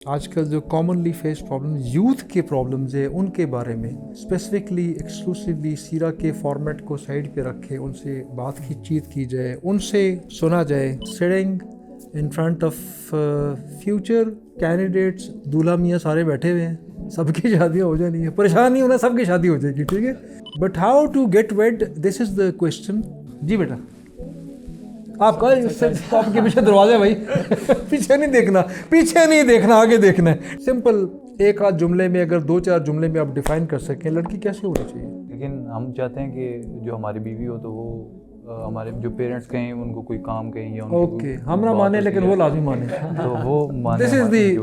آج کل جو کامنلی فیس پرابلم یوتھ کے پرابلمز ہیں ان کے بارے میں اسپیسیفکلی ایکسکلوسیولی سیرا کے فارمیٹ کو سائڈ پہ رکھے ان سے بات چیت کی جائے, ان سے سنا جائے. Sitting in front of future candidates, دولہا میاں سارے بیٹھے ہوئے ہیں, سب کی شادیاں ہو جانی ہیں, پریشان نہیں ہونا, سب کی شادی ہو جائے گی, ٹھیک ہے. But how to get wed, this is the question. جی بیٹا آپ کا آپ کے پیچھے دروازہ ہے بھائی, پیچھے نہیں دیکھنا, پیچھے نہیں دیکھنا, آگے دیکھنا ہے. سمپل ایک آدھ جملے میں, اگر دو چار جملے میں آپ ڈیفائن کر سکیں لڑکی کیسے ہونی چاہیے. لیکن ہم چاہتے ہیں کہ جو ہماری بیوی ہو تو وہ ہمارے جو پیرنٹس کہیں ان کو کوئی کام کہیں یا اوکے ہم نہ مانیں لیکن وہ لازمی مانیں, تو وہ مانے. This is the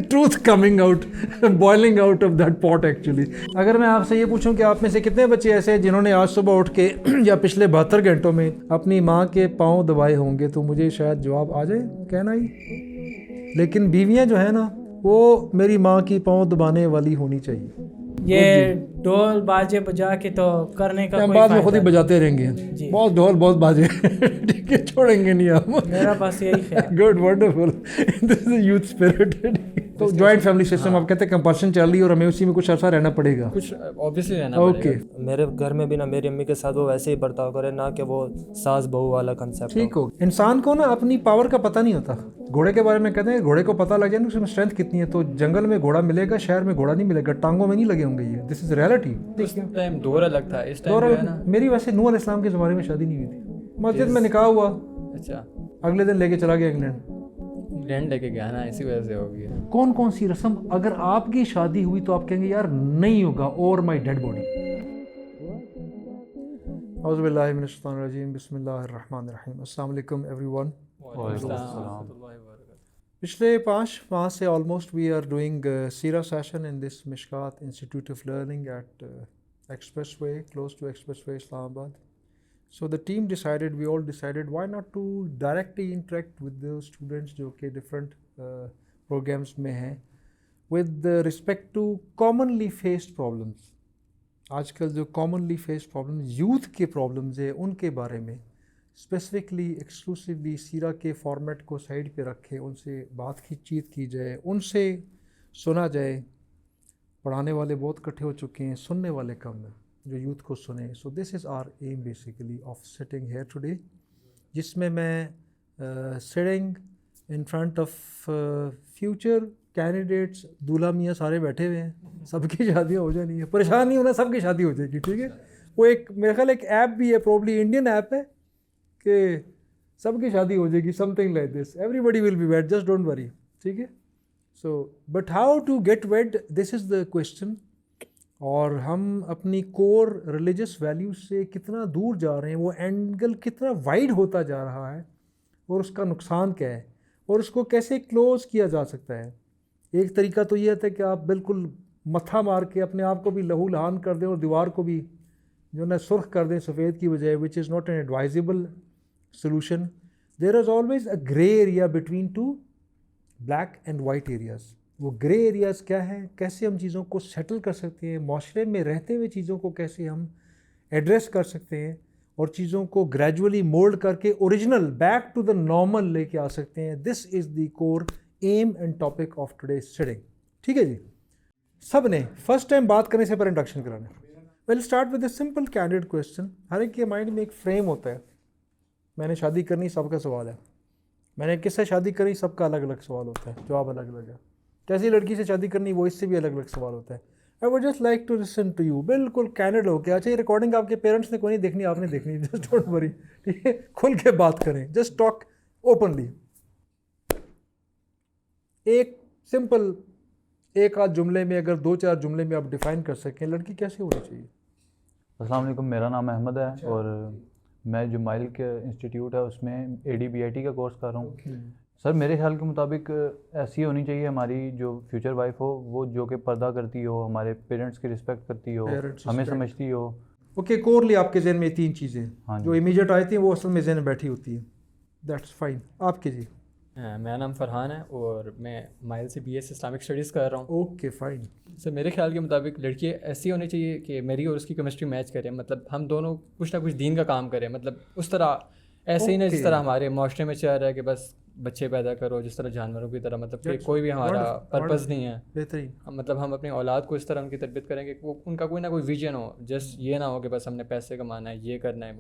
truth coming out, boiling out of that pot actually. اگر میں آپ سے یہ پوچھوں کہ آپ میں سے کتنے بچے ایسے ہیں جنہوں نے آج صبح اٹھ کے یا پچھلے 72 گھنٹوں میں اپنی ماں کے پاؤں دبائے ہوں گے, تو مجھے شاید جواب آ جائے کہنا ہی. لیکن بیویاں جو ہیں نا وہ میری ماں کی پاؤں دبانے والی ہونی چاہیے. یہ ڈھول باجے بجا کے تو کرنے کا کوئی بعد میں خود ہی فائدہ بجاتے رہیں گے, بہت ڈھول بہت باجے, ٹھیک ہے, چھوڑیں گے نہیں ہم. میرا بس یہی خیال. Good, wonderful, this is youth spirit. تو جوائنٹ فیملی سسٹم آپ کہتے ہیں کمپلشن چل رہی ہے اور ہمیں اسی میں کچھ عرصہ رہنا پڑے گا, کچھ اوبیسلی رہنا اوکے. میرے گھر میں بھی نا میری امی کے ساتھ وہ ویسے ہی برتاؤ کرے, نہ کہ وہ ساس بہو والا کنسیپٹ. ٹھیک ہو. انسان کو نا اپنی پاور کا پتہ نہیں ہوتا. گھوڑے کے بارے میں کہتے ہیں گھوڑے کو پتہ لگ جائے نا اس میں اسٹرینتھ کتنی ہے, تو جنگل میں گھوڑا ملے گا, شہر میں گھوڑا نہیں ملے گا, ٹانگوں میں نہیں لگے ہوں گے. یہ دس از ریئلٹی. اس ٹائم دور الگ تھا, اس ٹائم جو ہے نا. میری ویسے نوح علیہ السلام کے زمانے میں شادی نہیں ہوئی تھی, مسجد میں نکاح ہوا, اچھا اگلے دن لے کے چلا گیا انگلینڈ. انگلینڈ لے کے گیا نا, اسی وجہ سے ہو گیا. کون کون سی رسم اگر آپ کی شادی ہوئی تو آپ کہیں گے یار نہیں ہوگا, اور مائی ڈیڈ باڈی. اعوذ باللہ من الشیطان الرجیم, بسم اللہ الرحمن الرحیم. السلام علیکم ایوری ون. پچھلے 5 ماہ سے آلموسٹ وی آر ڈوئنگ سیرا session in this Mishkat institute of learning at expressway, close to expressway Islamabad. So the team decided, we all decided, why not to directly interact with those students جو کہ different programs میں ہیں, with respect to commonly faced problems. آج کل جو commonly faced problems youth کے problems ہیں ان کے بارے میں اسپیسیفکلی ایکسکلوسیولی سیرا کے فارمیٹ کو سائڈ پہ رکھے ان سے بات چیت کی جائے, ان سے سنا جائے. پڑھانے والے بہت اکٹھے ہو چکے ہیں, سننے والے کم ہیں جو یوتھ کو سنیں. So this is our aim basically of sitting here today, جس میں sitting in front of future candidates, دولہا میاں سارے بیٹھے ہوئے ہیں, سب کی شادیاں ہو جانی ہیں, پریشان نہیں ہونا, سب کی شادی ہو جائے گی, ٹھیک ہے. وہ ایک میرے خیال ایک ایپ بھی ہے, پروبلی انڈین ایپ ہے, کہ سب کی شادی ہو جائے گی, something like this, everybody will be wed, just don't worry, ٹھیک ہے. So but how to get wed, this is the question. اور ہم اپنی کور ریلیجس ویلیوز سے کتنا دور جا رہے ہیں, وہ اینگل کتنا وائڈ ہوتا جا رہا ہے, اور اس کا نقصان کیا ہے, اور اس کو کیسے کلوز کیا جا سکتا ہے. ایک طریقہ تو یہ ہے کہ آپ بالکل متھا مار کے اپنے آپ کو بھی لہو لہان کر دیں اور دیوار کو بھی جو ہے سرخ کر دیں سفید کی بجائے, which is not an advisable solution. There is always a grey area between two black and white areas. وہ گرے ایریاز کیا ہیں, کیسے ہم چیزوں کو سیٹل کر سکتے ہیں, معاشرے میں رہتے ہوئے چیزوں کو کیسے ہم ایڈریس کر سکتے ہیں, اور چیزوں کو گریجولی مولڈ کر کے original back to the normal لے کے آ سکتے ہیں. This is the core aim and topic of today sitting, ٹھیک ہے جی. سب نے فرسٹ ٹائم بات کرنے سے پہلے انٹروڈکشن کرانا. Well start with a simple candid question. ہر ایک کے مائنڈ میں ایک فریم ہوتا ہے, میں نے شادی کرنی, سب کا سوال ہے. میں نے کس سے شادی کرنی, سب کا الگ الگ سوال ہوتا ہے, جواب الگ الگ ہے. کیسی لڑکی سے شادی کرنی, وہ اس سے بھی الگ الگ سوال ہوتا ہے. I would just like to listen to you, بالکل کینڈیڈ ہو کے. اچھا یہ ریکارڈنگ آپ کے پیرنٹس نے کوئی نہیں دیکھنی, آپ نے دیکھنی, جسٹ ڈونٹ وری, ٹھیک ہے. کھل کے بات کریں, جسٹ ٹاک اوپنلی. ایک سمپل ایک آدھ جملے میں, اگر دو چار جملے میں آپ ڈیفائن کر سکیں لڑکی کیسے ہونی چاہیے. السلام علیکم, میرا نام احمد ہے, اور میں جو مائل کے انسٹیٹیوٹ ہے اس میں ADBIT کا کورس کر رہا ہوں. سر میرے خیال کے مطابق ایسی ہونی چاہیے ہماری جو فیوچر وائف ہو, وہ جو کہ پردہ کرتی ہو, ہمارے پیرنٹس کی رسپیکٹ کرتی ہو, ہمیں سمجھتی ہو. اوکے, کورلی آپ کے ذہن میں 3 چیزیں جو امیجیٹ آئی تھیں وہ اصل میں ذہن میں بیٹھی ہوتی ہیں. That's fine. آپ کے جی. میرا نام فرحان ہے اور میں مائل سے BS اسلامک اسٹڈیز کر رہا ہوں. Okay fine. سر میرے خیال کے مطابق لڑکی ایسی ہونی چاہیے کہ میری اور اس کی کیمسٹری میچ کرے, مطلب ہم دونوں کچھ نہ کچھ دین کا کام کریں, مطلب اس طرح ایسے ہی نہیں جس طرح ہمارے معاشرے میں چل رہا ہے کہ بس بچے پیدا کرو جس طرح جانوروں کی طرح, مطلب کہ کوئی بھی ہمارا پرپز نہیں ہے. بہترین. مطلب ہم اپنی اولاد کو اس طرح ان کی تربیت کریں گے کہ وہ ان کا کوئی نہ کوئی ویژن ہو, جسٹ یہ نہ ہو کہ بس ہم نے پیسے کمانا ہے, یہ کرنا ہے.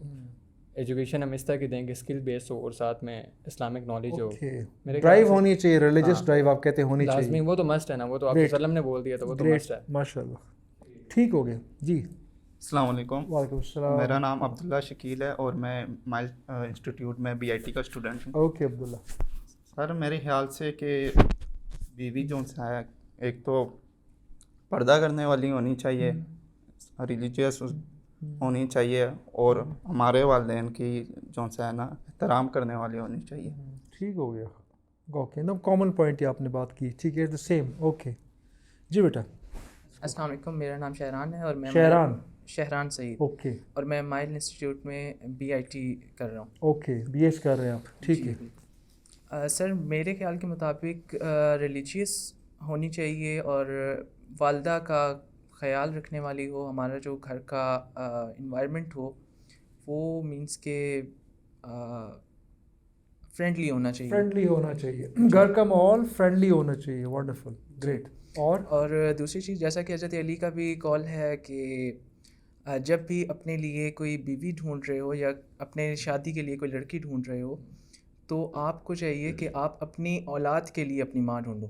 ایجوکیشن ہم اس طرح کی دیں گے اسکل بیس ہو اور ساتھ میں اسلامک نالج ہو. میرے ڈرائیو ہونی چاہیے, ریلیجس ڈرائیو آپ کہتے ہونی چاہیے لازمی, وہ تو مسٹ ہے نا, وہ تو آپ کے وسلم نے بول دیا تو وہ تو مسٹ ہے. ماشاء اللہ. ٹھیک ہو گیا جی. السلام علیکم. وعلیکم السلام. میرا نام عبداللہ شکیل ہے اور میں مائل انسٹیٹیوٹ میں BIT کا اسٹوڈنٹ ہوں. اوکے عبداللہ. سر میرے خیال سے کہ بیوی جو ہے ایک تو پردہ کرنے والی ہونی چاہیے, ریلیجیس ہونی چاہیے, اور ہمارے والدین کی جو ہے نا احترام کرنے والی ہونی چاہیے. ٹھیک ہو گیا. اوکے نا, کامن پوائنٹ ہی آپ نے بات کی. ٹھیک ہے, دا سیم. اوکے جی بیٹا. السلام علیکم, میرا نام شہران ہے اور میں شہران سعید. اوکے. اور میں مائل انسٹیٹیوٹ میں BIT کر رہا ہوں. اوکے, BS کر رہے ہیں آپ. ٹھیک ہے. سر میرے خیال کے مطابق ریلیجیس ہونی چاہیے اور والدہ کا خیال رکھنے والی ہو. ہمارا جو گھر کا انوائرمنٹ ہو وہ مینس کہ فرینڈلی ہونا چاہیے. فرینڈلی ہونا چاہیے, گھر کا ماحول فرینڈلی ہونا چاہیے. Wonderful, great. اور دوسری چیز, جیسا کہ حضرت علی کا بھی قول ہے کہ جب بھی اپنے لیے کوئی بیوی ڈھونڈ رہے ہو یا اپنے شادی کے لیے کوئی لڑکی ڈھونڈ رہے ہو تو آپ کو چاہیے کہ آپ اپنی اولاد کے لیے اپنی ماں ڈھونڈو.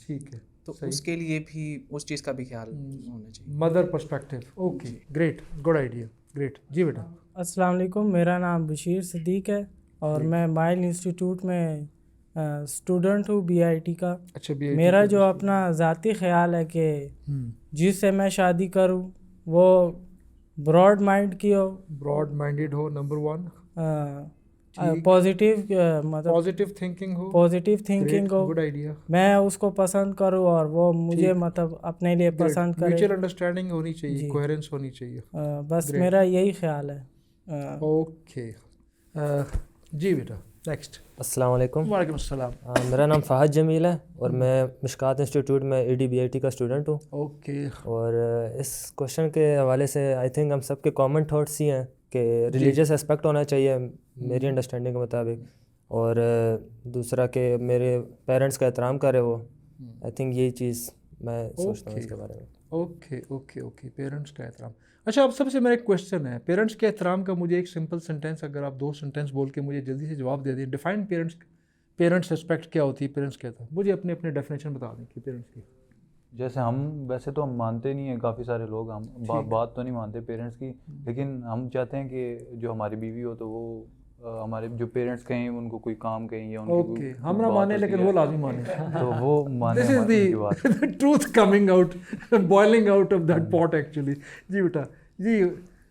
ٹھیک ہے, تو اس کے لیے بھی اس چیز کا بھی خیال ہونا چاہیے. Mother perspective. Okay, great, good idea. Great جی بیٹا. السلام علیکم, میرا نام بشیر صدیق ہے اور میں مائل انسٹیٹیوٹ میں اسٹوڈنٹ ہوں BIT کا. اچھا. میرا جو اپنا ذاتی خیال ہے کہ جس سے میں شادی کروں وہ براڈ مائنڈ کی ہو, براڈ مائنڈیڈ ہو. نمبر 1 پازیٹیو, مطلب پازیٹیو تھنکنگ ہو. پازیٹیو تھنکنگ ہو. Good idea. میں اس کو پسند کروں اور وہ مجھے مطلب اپنے لیے پسند کرے. میوچل انڈرسٹینڈنگ ہونی چاہیے, کوہرنس ہونی چاہیے. بس میرا یہی خیال ہے. اوکے جی بیٹا. نیکسٹ. السلام علیکم. وعلیکم السلام. میرا نام فہد جمیل ہے اور میں مشکات انسٹیٹیوٹ میں AD/BIT کا اسٹوڈنٹ ہوں. اوکے. اور اس کوشچن کے حوالے سے آئی تھنک ہم سب کے کامن تھاٹس ہی ہیں کہ ریلیجیس اسپیکٹ ہونا چاہیے میری انڈرسٹینڈنگ کے مطابق, اور دوسرا کہ میرے پیرنٹس کا احترام کرے وہ. آئی تھنک یہی چیز میں سوچتا ہوں اس کے بارے میں. اوکے اوکے اوکے, پیرنٹس کا احترام. اچھا, اب سب سے میرا ایک کویشچن ہے, پیرنٹس کے احترام کا مجھے ایک سمپل سینٹینس, اگر آپ 2 سینٹینس بول کے مجھے جلدی سے جواب دے دیں. ڈیفائن پیرنٹس ریسپیکٹ کیا ہوتی ہے, پیرنٹس کیا تھا, مجھے اپنے ڈیفینیشن بتا دیں کہ پیرنٹس کی. جیسے ہم ویسے تو ہم مانتے نہیں ہیں, کافی سارے لوگ ہم بات تو نہیں مانتے پیرنٹس کی, لیکن ہم چاہتے ہیں کہ جو ہماری بیوی ہو تو وہ ہمارے جو پیرنٹس کہیں ان کو کوئی کام کہیں یا اوکے ہم نہ مانیں لیکن وہ لازمی مانیں, تو وہ مانیں. This is the truth coming out, boiling out of that pot actually. جی بیٹا. جی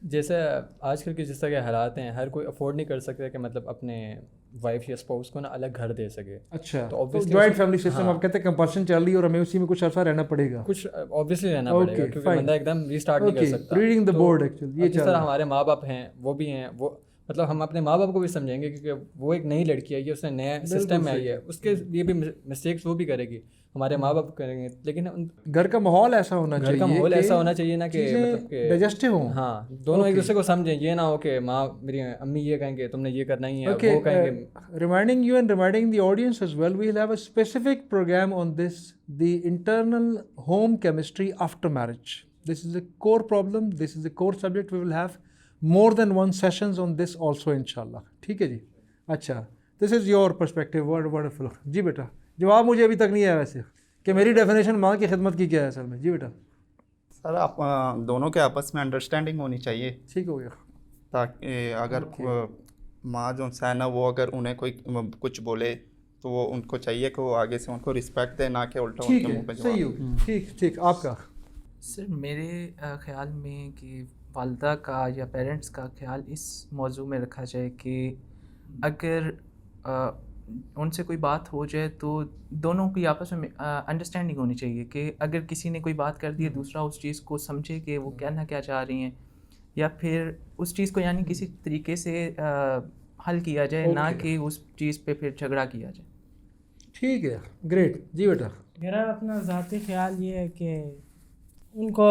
جیسے آج کل کے جس طرح کے حالات ہیں, ہر کوئی افورڈ نہیں کر سکتا کہ مطلب اپنے وائف یا اسپاؤس کو نا الگ گھر دے سکے. اچھا, تو جوائنٹ فیملی سسٹم آپ کہتے ہیں کمپلشن چل رہی ہے اور ہمیں اسی میں کچھ عرصہ رہنا پڑے گا. کچھ اوبویسلی رہنا پڑے گا کیونکہ بندہ ایک دم ریسٹارٹ نہیں کر سکتا. Reading the board actually. جس طرح ہمارے ماں باپ ہیں وہ بھی ہیں, وہ مطلب ہم اپنے ماں باپ کو بھی سمجھیں گے کیونکہ وہ ایک نئی لڑکی آئی ہے, اس نے نیا سسٹم میں آئی ہے, اس کے لیے بھی مسٹیکس وہ بھی کرے گی, ہمارے ماں باپ کریں گے. لیکن گھر کا ماحول ایسا ہونا چاہیے, گھر کا ماحول ایسا ہونا چاہیے نا کہ مطلب کہ ڈائجسٹو ہوں. ہاں, دونوں ایک دوسرے کو سمجھیں. یہ نہ ہو کہ ماں میری امی یہ کہیں گے تم نے یہ کرنا ہی ہے, وہ کہیں گے. Reminding you and reminding the audience as well, we'll have a specific program on this, the internal home chemistry after marriage. This is a core problem, this is a core subject. We will have more than 1 sessions on this also inshallah. ٹھیک ہے جی. اچھا, this is your perspective. Wonderful. جی بیٹا, جواب مجھے ابھی تک نہیں آیا ویسے کہ میری ڈیفینیشن ماں کی خدمت کی کیا ہے اصل میں. جی بیٹا. سر آپ دونوں کے آپس میں انڈرسٹینڈنگ ہونی چاہیے. ٹھیک ہو گیا. تاکہ اگر ماں جو ہے نا وہ اگر انہیں کوئی کچھ بولے تو وہ ان کو چاہیے کہ وہ آگے سے ان کو رسپیکٹ دے, نہ کہ الٹا ان کے منہ پہ جواب. صحیح ہو. ٹھیک ٹھیک. آپ کا سر میرے خیال میں کہ والدہ کا یا پیرنٹس کا خیال اس موضوع میں رکھا جائے کہ اگر ان سے کوئی بات ہو جائے تو دونوں کی آپس میں انڈرسٹینڈنگ ہونی چاہیے کہ اگر کسی نے کوئی بات کر دی ہے دوسرا اس چیز کو سمجھے کہ وہ کہنا کیا چاہ رہی ہیں, یا پھر اس چیز کو یعنی کسی طریقے سے حل کیا جائے, نہ کہ اس چیز پہ پھر جھگڑا کیا جائے. ٹھیک ہے. گریٹ. جی بیٹا. میرا اپنا ذاتی خیال یہ ہے کہ ان کو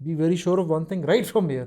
Be very sure of one thing right from here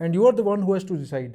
and you are the one who has to decide.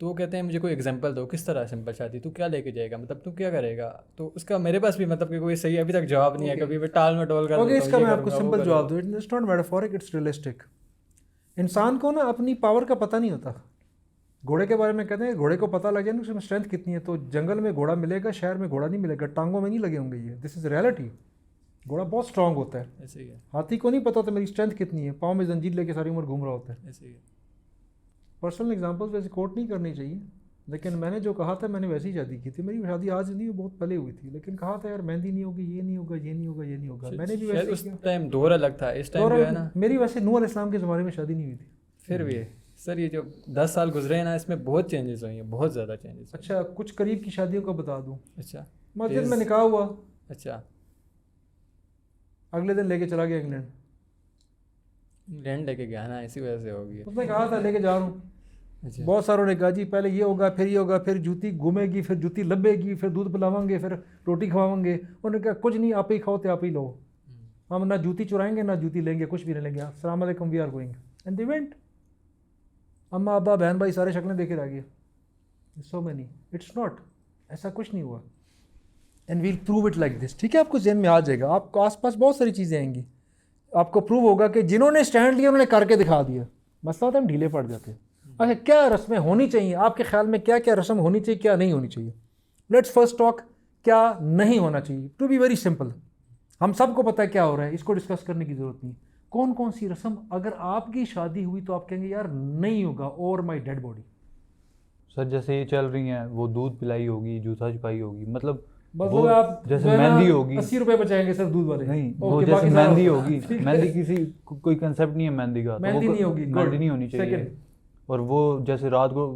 تو وہ کہتے ہیں مجھے کوئی ایگزامپل دو کس طرح سمپل شادی، تو کیا لے کے جائے گا، مطلب تو کیا کرے گا. تو اس کا میرے پاس بھی مطلب کہ کوئی صحیح ابھی تک جواب نہیں ہے. کبھی میں ٹال مٹول کر اوکے اس کا میں آپ کو سمپل جواب دوں. It's not metaphoric, it's realistic. انسان کو نا اپنی پاور کا پتہ نہیں ہوتا. گھوڑے کے بارے میں کہتے ہیں گھوڑے کو پتہ لگ جائے نا اس میں اسٹرینتھ کتنی ہے. تو جنگل میں گھوڑا ملے گا، شہر میں گھوڑا نہیں ملے گا. ٹانگوں میں نہیں لگے ہوں گے یہ. دس از ریئلٹی. گھوڑا بہت اسٹرانگ ہوتا ہے. ایسے ہی ہے. ہاتھی کو نہیں پتہ ہوتا میری اسٹرینتھ کتنی ہے، پاؤں میں زنجیر لے کے ساری عمر گھوم رہا ہوتا ہے. ایسے ہی ہے. پرسنل ایگزامپل ویسے کوٹ نہیں کرنی چاہیے، لیکن میں نے جو کہا تھا میں نے ویسی شادی کی تھی. میری شادی آج نہیں بہت پہلے ہوئی تھی، لیکن کہا تھا یار مہندی نہیں ہوگی، یہ نہیں ہوگا، یہ نہیں ہوگا، یہ نہیں ہوگا. میں نے بھی شاید اس ویسے ٹائم دور الگ تھا، اس ٹائم جو ہے نا. میری ویسے نوح علیہ السلام کے زمانے میں شادی نہیں ہوئی تھی. پھر بھی سر یہ جو 10 سال گزرے ہیں نا اس میں بہت چینجز ہوئی ہیں، بہت زیادہ چینجز. اچھا کچھ قریب کی شادیوں کا بتا دوں. اچھا مسجد میں نکاح ہوا، اچھا اگلے دن لے کے چلا گیا انگلینڈ. انگلینڈ لے کے گیا نا، اسی وجہ سے ہو گیا. اس نے کہا تھا لے کے جا رہا ہوں. اچھا بہت ساروں نے کہا جی پہلے یہ ہوگا، پھر یہ ہوگا، پھر جوتی گھومے گی، پھر جوتی لبے گی، پھر دودھ پلاؤں گے، پھر روٹی کھواؤں گے. انہوں نے کہا کچھ نہیں، آپ ہی کھاؤ تو آپ ہی لو. ہم نہ جوتی چرائیں گے نہ جوتی لیں گے، کچھ بھی نہیں لیں گے. السلام علیکم، we are going. And they went. اماں ابا بہن بھائی سارے شکلیں دیکھے رہ گئے. So many. اٹس ناٹ، ایسا کچھ نہیں ہوا. And we'll prove it like this. ٹھیک ہے، آپ کو ذہن میں آ جائے گا. آپ کو آس پاس بہت ساری چیزیں آئیں گی، آپ کو پروو ہوگا کہ جنہوں نے اسٹینڈ لیا انہوں نے کر کے دکھا دیا. مسئلہ ہوتا ہے ہم ڈھیلے پڑ جاتے ہیں. اچھا کیا رسمیں ہونی چاہیے آپ کے خیال میں؟ کیا کیا رسم ہونی چاہیے، کیا نہیں ہونی چاہیے؟ لیٹس فرسٹ ٹاک کیا نہیں ہونا چاہیے. ٹو بی ویری سمپل، ہم سب کو پتہ ہے کیا ہو رہا ہے، اس کو ڈسکس کرنے کی ضرورت نہیں. کون کون سی رسم اگر آپ کی شادی ہوئی تو آپ کہیں گے یار نہیں ہوگا، اور مائی ڈیڈ باڈی. سر جیسے یہ چل رہی ہیں، وہ دودھ پلائی ہوگی، جوتا چھپائی ہوگی، مطلب آپ جیسے مہندی ہوگی. 80 روپے بچائیں گے سر دودھ والے. نہیں وہ جیسے مہندی ہوگی، مہندی کسی کوئی کنسیپٹ نہیں ہے مہندی کا. مہندی نہیں ہوگی، مہندی نہیں ہونی چاہیے. اور وہ جیسے رات کو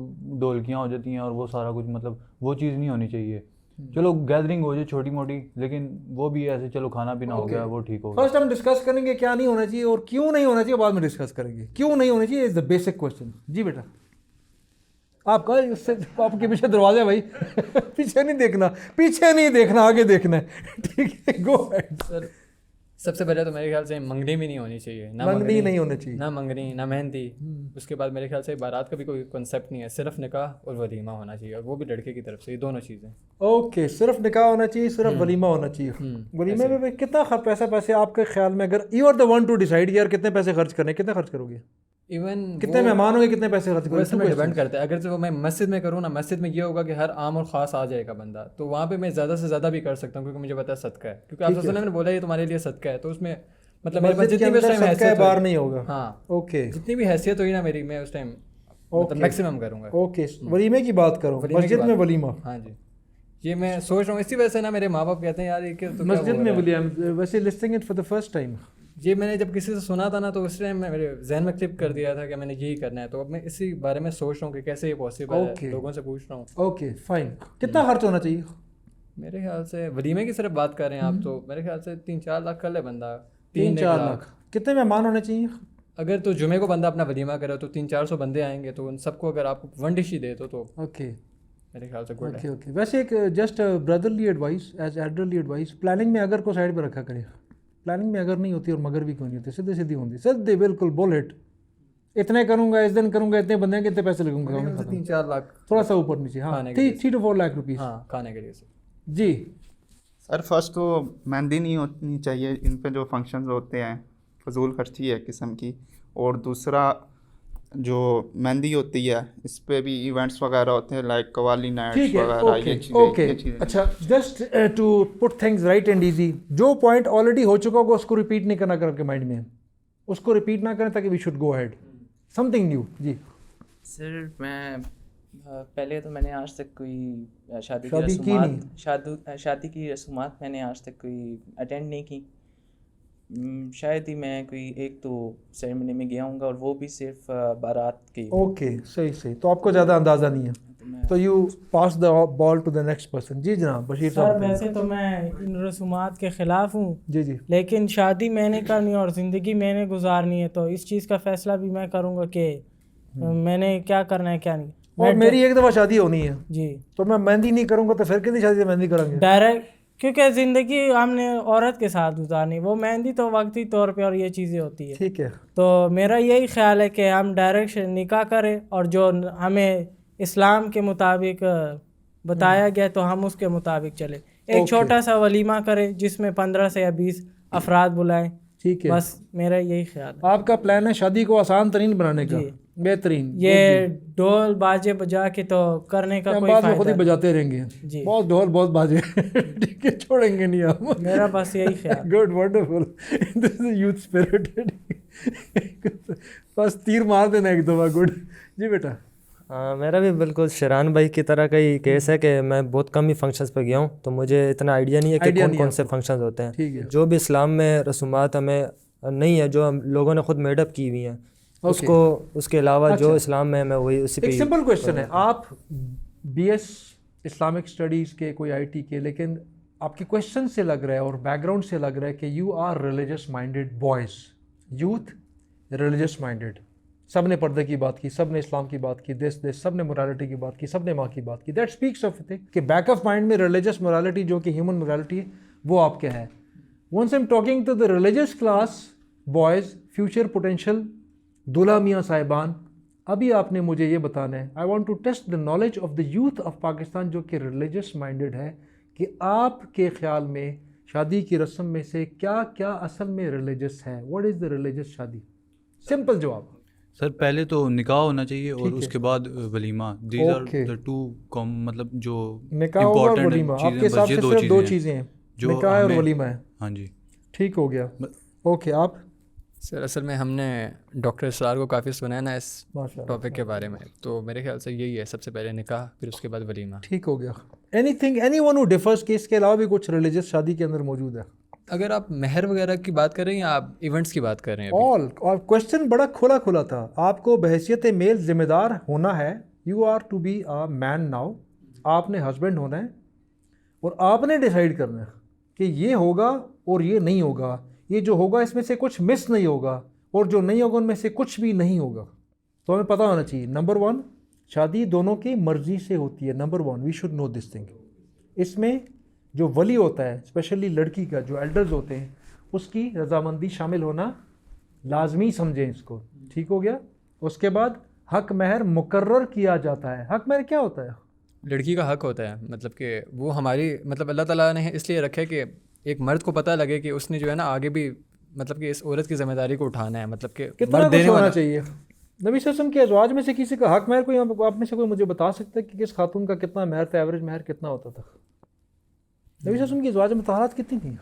ڈولکیاں ہو جاتی ہیں اور وہ سارا کچھ، مطلب وہ چیز نہیں ہونی چاہیے. چلو گیدرنگ ہو جائے چھوٹی موٹی، لیکن وہ بھی ایسے چلو کھانا پینا ہو گیا وہ ٹھیک ہوگا. فرسٹ ہم ڈسکس کریں گے کیا نہیں ہونا چاہیے اور کیوں نہیں ہونا چاہیے، بعد میں ڈسکس کریں گے کیوں نہیں ہونا چاہیے. از دا بیسک کوشچن. جی بیٹا آپ کا اس سے آپ کے پیچھے دروازہ ہے بھائی. پیچھے نہیں دیکھنا، پیچھے نہیں دیکھنا، آگے دیکھنا ہے. ٹھیک ہے، گو ہیڈ. سر سب سے پہلے تو میرے خیال سے منگنی بھی نہیں ہونی چاہیے. منگنی نہیں ہونا چاہیے، نہ منگنی نہ مہندی. اس کے بعد میرے خیال سے بارات کا بھی کوئی کنسیپٹ نہیں ہے، صرف نکاح اور ولیمہ ہونا چاہیے، اور وہ بھی لڑکے کی طرف سے. یہ دونوں چیزیں. اوکے صرف نکاح ہونا چاہیے، صرف ولیمہ ہونا چاہیے. ولیمے میں کتنا پیسے آپ کے خیال میں، اگر you are the one to decide یار کتنے پیسے خرچ کرنے، کتنے خرچ کرو گے؟ ایون کتنے مہمان ہوں گے، کتنے پیسے خرچ کرو گے؟ میں ڈیپینڈ کرتا ہے. اگر تو میں مسجد میں کروں نا، مسجد میں یہ ہوگا کہ ہر عام اور خاص آ جائے گا بندہ، تو وہاں پہ میں زیادہ سے زیادہ بھی کر سکتا ہوں، کیونکہ مجھے پتا ہے صدقہ ہے. کیونکہ آپ صلی اللہ علیہ وسلم نے بولا یہ تمہارے لیے صدقہ ہے. تو اس میں مطلب میرے پاس جتنی بھی اس ٹائم حیثیت باہر نہیں ہوگا. ہاں اوکے، جتنی بھی حیثیت ہوئی نا میری، میں اس ٹائم میکسیمم کروں گا. اوکے ولیمے کی بات کرو، مسجد میں ولیمہ. ہاں جی، یہ میں سوچ رہا ہوں. اسی وجہ سے نا میرے ماں باپ کہتے ہیں یار یہ کہ مسجد میں ولیمہ. ویسے listing it for the first time. یہ میں نے جب کسی سے سنا تھا نا تو اس ٹائم میں میرے ذہن میں کلپ کر دیا تھا کہ میں نے یہی کرنا ہے. تو اب میں اسی بارے میں سوچ رہا ہوں کہ کیسے یہ پاسبل ہے، لوگوں سے پوچھ رہا ہوں. Okay fine. کتنا خرچ ہونا چاہیے میرے خیال سے؟ ولیمے کی صرف بات کر رہے ہیں آپ تو میرے خیال سے 3-4 لاکھ کر لے بندہ. 3-4 لاکھ. کتنے مہمان ہونے چاہیے؟ اگر تو جمعے کو بندہ اپنا ولیمہ کرے تو 300-400 بندے آئیں گے، تو ان سب کو اگر آپ ون ڈش ہی دے تو اوکے میرے خیال سے گڈ ہے. اوکے. ویسے ایک just بردرلی advice, as elderly advice, planning میں اگر کو سائڈ پہ رکھا کرے. پلاننگ میں اگر نہیں ہوتی اور مگر بھی کیوں نہیں ہوتی، سیدھے سیدھی ہوتی، سیدھے بالکل بول ہٹ. اتنے کروں گا، اس دن کروں گا، اتنے بندے کے اتنے پیسے لگوں گا. 3-4 لاکھ تھوڑا سا اوپر نیچے. ہاں 3 to 4 لاکھ روپیز. ہاں کھانے کے لیے. جی سر فرسٹ تو مہندی نہیں ہونی چاہیے. ان پہ جو فنکشنز ہوتے ہیں فضول خرچی ہے قسم کی. اور دوسرا جو مہندی ہوتی ہے اس پہ بھی ایونٹس وغیرہ ہوتے ہیں لائک قوالی نائٹس وغیرہ. یہ چیزیں. اچھا just to put things right and easy, جو پوائنٹ آلریڈی ہو چکا ہوگا اس کو ریپیٹ نہیں کرنا کر کے مائنڈ میں، اس کو ریپیٹ نہ کریں تاکہ we should go ahead something new. جی سر میں پہلے تو میں نے آج تک کوئی شادی کی رسومات میں نے آج تک کوئی اٹینڈ نہیں کی. شاید ہی میں کوئی ایک تو سیریمنی میں گیا ہوں گا، اور وہ بھی صرف بارات کی. اوکے صحیح. تو آپ کو زیادہ اندازہ نہیں ہے، تو you pass the ball to the next person. جی جناب بشیر صاحب. ویسے تو میں ان رسومات کے خلاف ہوں. جی لیکن شادی میں نے کرنی اور زندگی میں نے گزارنی ہے، تو اس چیز کا فیصلہ بھی میں کروں گا کہ میں نے کیا کرنا ہے کیا نہیں. اور میری ایک دفعہ شادی ہونی ہے جی، تو میں مہندی نہیں کروں گا تو پھر کتنی شادی مہندی کریں گے ڈائریکٹ، کیونکہ زندگی ہم نے عورت کے ساتھ گزارنی. وہ مہندی تو وقتی طور پہ اور یہ چیزیں ہوتی ہے. ٹھیک ہے. تو میرا یہی خیال ہے کہ ہم ڈائریکٹ نکاح کریں، اور جو ہمیں اسلام کے مطابق بتایا گیا تو ہم اس کے مطابق چلے. ایک چھوٹا سا ولیمہ کرے جس میں 15 سے یا 20 افراد بلائیں. ٹھیک ہے, بس میرا یہی خیال ہے. آپ کا پلان ہے شادی کو آسان ترین بنانے کا. بہترین. یہ ڈھول باجے بجا کے تو کرنے کا کوئی بعد میں فائدہ خود ہی بجاتے رہیں گے. جی بہت ڈھول بہت باجے. ٹھیک ہے, چھوڑیں گے نہیں آپ. میرا بس یہی خیال. Good, wonderful. This is youth spirit. بس تیر مار دینا ایک دفعہ. گڈ. جی بیٹا. میرا بھی بالکل شیران بھائی کی طرح کا ہی کیس ہے کہ میں بہت کم ہی فنکشنز پہ گیا ہوں, تو مجھے اتنا آئیڈیا نہیں ہے کہ کون کون سے فنکشنز ہوتے ہیں. جو بھی اسلام میں رسومات ہمیں نہیں ہے, جو ہم لوگوں نے خود میڈ اپ کی ہوئی ہیں, اس کو اس کے علاوہ جو اسلام میں میں وہی اسی پہ. ایک سمپل کویشچن ہے, آپ بی ایس اسلامک اسٹڈیز کے کوئی آئی ٹی کے, لیکن آپ کے کویشچن سے لگ رہا ہے اور بیک گراؤنڈ سے لگ رہا ہے کہ you are religious minded boys, youth religious minded. سب نے پردے کی بات کی, سب نے اسلام کی بات کی, سب نے مورالٹی کی بات کی, سب نے ماں کی بات کی. دیٹ اسپیکس آف کہ بیک آف مائنڈ میں ریلیجس مورالٹی جو کہ ہیومن مورالٹی ہے وہ آپ کے ہے. Once I am talking to the religious class boys, future potential دلہا میاں صاحبان, ابھی آپ نے مجھے یہ بتانا ہے, I want to test the knowledge of the youth of Pakistan جو کہ ریلیجس مائنڈیڈ ہے, کہ آپ کے خیال میں شادی کی رسم میں سے کیا کیا اصل میں ریلیجس ہے. واٹ از دا ریلیجس شادی؟ سمپل جواب. سر پہلے تو نکاح ہونا چاہیے اور اس کے بعد ولیمہ. دیز آر دا ٹو مطلب جو نکاح اور ولیمہ آپ کے حساب سے صرف دو چیزیں ہیں, نکاح اور ولیمہ ہے. ہاں جی ٹھیک ہو گیا. اوکے. آپ سر اصل میں ہم نے ڈاکٹر اسرار کو کافی سنا ہے نا اس ٹاپک کے بارے میں, تو میرے خیال سے یہی ہے, سب سے پہلے نکاح پھر اس کے بعد ولیمہ. ٹھیک ہو گیا. اینی تھنگ اینی ون ہو ڈیفرس کہ اس کے علاوہ بھی کچھ ریلیجس شادی کے اندر موجود ہے؟ اگر آپ مہر وغیرہ کی بات کر رہے ہیں یا آپ ایونٹس کی بات کر رہے ہیں؟ آل. اور کویشچن بڑا کھلا تھا. آپ کو بحیثیت میل ذمہ دار ہونا ہے. You are to be a man now. آپ نے ہسبینڈ ہونا ہے اور آپ نے ڈیسائیڈ کرنا ہے کہ یہ ہوگا اور یہ نہیں ہوگا. یہ جو ہوگا اس میں سے کچھ مس نہیں ہوگا اور جو نہیں ہوگا ان میں سے کچھ بھی نہیں ہوگا. تو ہمیں پتہ ہونا چاہیے. نمبر 1, شادی دونوں کی مرضی سے ہوتی ہے. Number 1 we should know this thing. اس میں جو ولی ہوتا ہے, اسپیشلی لڑکی کا جو ایلڈرز ہوتے ہیں, اس کی رضامندی شامل ہونا لازمی سمجھیں اس کو. ٹھیک ہو گیا. اس کے بعد حق مہر مقرر کیا جاتا ہے. حق مہر کیا ہوتا ہے؟ لڑکی کا حق ہوتا ہے, مطلب کہ وہ ہماری مطلب اللہ تعالیٰ نے اس لیے رکھا ہے کہ ایک مرد کو پتہ لگے کہ اس نے جو ہے نا آگے بھی مطلب کہ اس عورت کی ذمہ داری کو اٹھانا ہے. مطلب کہ کتنا کچھ ہونا چاہیے. نبی صلی اللہ علیہ وسلم کے ازواج میں سے کسی کا حق مہر کوئی آپ میں سے کوئی مجھے بتا سکتا ہے کہ کس خاتون کا کتنا مہر تھا, ایوریج مہر کتنا ہوتا تھا؟ نبی صلی اللہ علیہ وسلم کی ازواج میں طہارت کتنی تھیں؟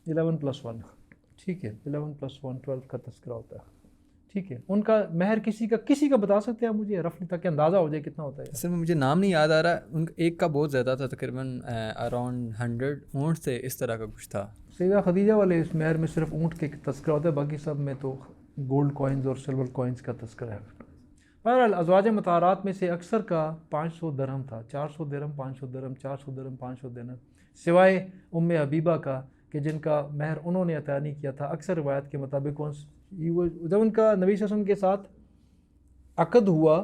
11+1. ٹھیک ہے, 11+1 12 کا تذکرہ ہوتا ہے. ٹھیک ہے. ان کا مہر کسی کا بتا سکتے ہیں مجھے رفلی تک اندازہ ہو جائے کتنا ہوتا ہے؟ اصل میں مجھے نام نہیں یاد آ رہا. ان ایک کا بہت زیادہ تھا, تقریباً اراؤنڈ 100 اونٹ سے اس طرح کا کچھ تھا. سیدہ خدیجہ والے اس مہر میں صرف اونٹ کے تذکرہ ہوتا ہے, باقی سب میں تو گولڈ کوائنز اور سلور کوائنز کا تذکرہ ہے. بہرحال ازواج مطہرات میں سے اکثر کا 500 درہم تھا. 400 درہم 500 درہم 400 درہم 500 درہم, سوائے ام حبیبہ کا کہ جن کا مہر انہوں نے عطا نہیں کیا تھا. اکثر روایت کے مطابق جب ان کا نبی صلی اللہ علیہ وسلم کے ساتھ عقد ہوا,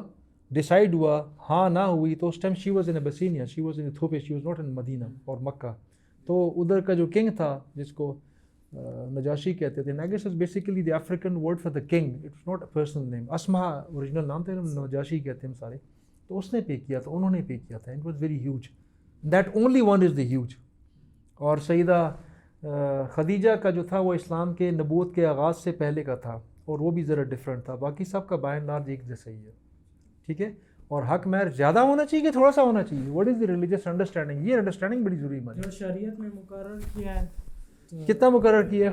ڈیسائیڈ ہوا, ہاں نہ ہوئی, تو اس time she was in Abyssinia, she was in Ethiopia, she was not in Medina اور مکہ. تو ادھر کا جو کنگ تھا جس کو نجاشی کہتے تھے, Negus is basically the African word for the king, it was not a personal name. Asma original نام تھا, نجاشی کہتے ہیں ہم سارے. تو اس نے پے کیا تھا, انہوں نے پے کیا تھا. It was very huge. That only one is the huge. اور سیدہ خدیجہ کا جو تھا وہ اسلام کے نبوت کے آغاز سے پہلے کا تھا, اور وہ بھی ذرا ڈفرینٹ تھا. باقی سب کا بائی اینڈ لارج ایک جیسا ہی ہے. ٹھیک ہے. اور حق مہر زیادہ ہونا چاہیے کہ تھوڑا سا ہونا چاہیے؟ What is the religious understanding? یہ انڈرسٹینڈنگ بڑی ضروری ہے. جو شریعت نے مقرر کیا ہے, کتنا مقرر کیا؟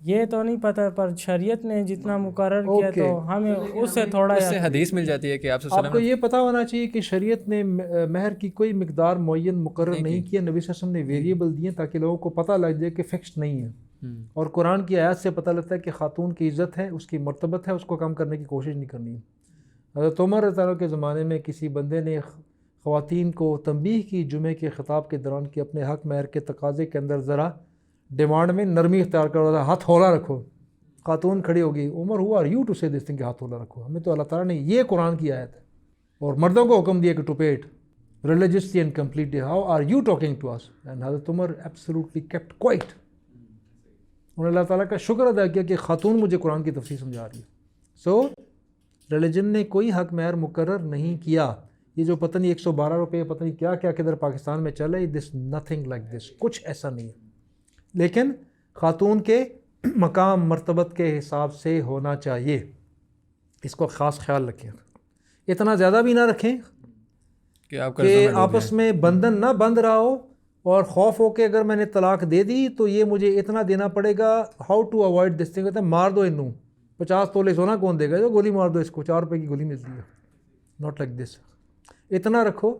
یہ تو نہیں پتہ, پر شریعت نے جتنا مقرر کیا تو ہمیں اس سے تھوڑا اس سے حدیث مل جاتی ہے کہ آپ آپ کو یہ پتہ ہونا چاہیے کہ شریعت نے مہر کی کوئی مقدار معین مقرر نہیں کیا. نبی صلی اللہ علیہ وسلم نے ویریبل دیے تاکہ لوگوں کو پتہ لگ جائے کہ فکسڈ نہیں ہے. اور قرآن کی آیات سے پتہ لگتا ہے کہ خاتون کی عزت ہے, اس کی مرتبت ہے, اس کو کم کرنے کی کوشش نہیں کرنی ہے. حضرت عمر رضی اللہ عنہ کے زمانے میں کسی بندے نے خواتین کو تنبیہ کی جمعے کے خطاب کے دوران کہ اپنے حق مہر کے تقاضے کے اندر ذرا ڈیمانڈ میں نرمی اختیار کرو, ہاتھ ہولا رکھو. خاتون کھڑی ہوگی, عمر ہو آر یو ٹو سے دس تھنگ کہ ہاتھ ہولا رکھو؟ ہمیں تو اللہ تعالیٰ نے یہ قرآن کی آیت ہے. اور مردوں کو حکم دیا کہ to pay it religiously and completely. How are you talking to us? And حضرت عمر ایبسلیوٹلی کیپٹ کوائٹ. انہوں نے اللہ تعالیٰ کا شکر ادا کیا کہ خاتون مجھے قرآن کی تفسیر سمجھا رہی ہے. سو ریلیجن نے کوئی حق مہر مقرر نہیں کیا. یہ جو پتہ نہیں 112 روپے پتہ نہیں کیا کیا کدھر پاکستان میں چل رہا ہے, دس نتھنگ لائک دس, کچھ ایسا نہیں ہے. لیکن خاتون کے مقام مرتبت کے حساب سے ہونا چاہیے, اس کو خاص خیال رکھیں. اتنا زیادہ بھی نہ رکھیں کہ آپس میں بندھن نہ بندھ رہا ہو اور خوف ہو کہ اگر میں نے طلاق دے دی تو یہ مجھے اتنا دینا پڑے گا. How to avoid this thing, کہتے ہیں مار دو انہوں, 50 تولے سونا کون دے گا, جو گولی مار دو اس کو, 4 روپے کی گولی ملتی ہے. Not like this. اتنا رکھو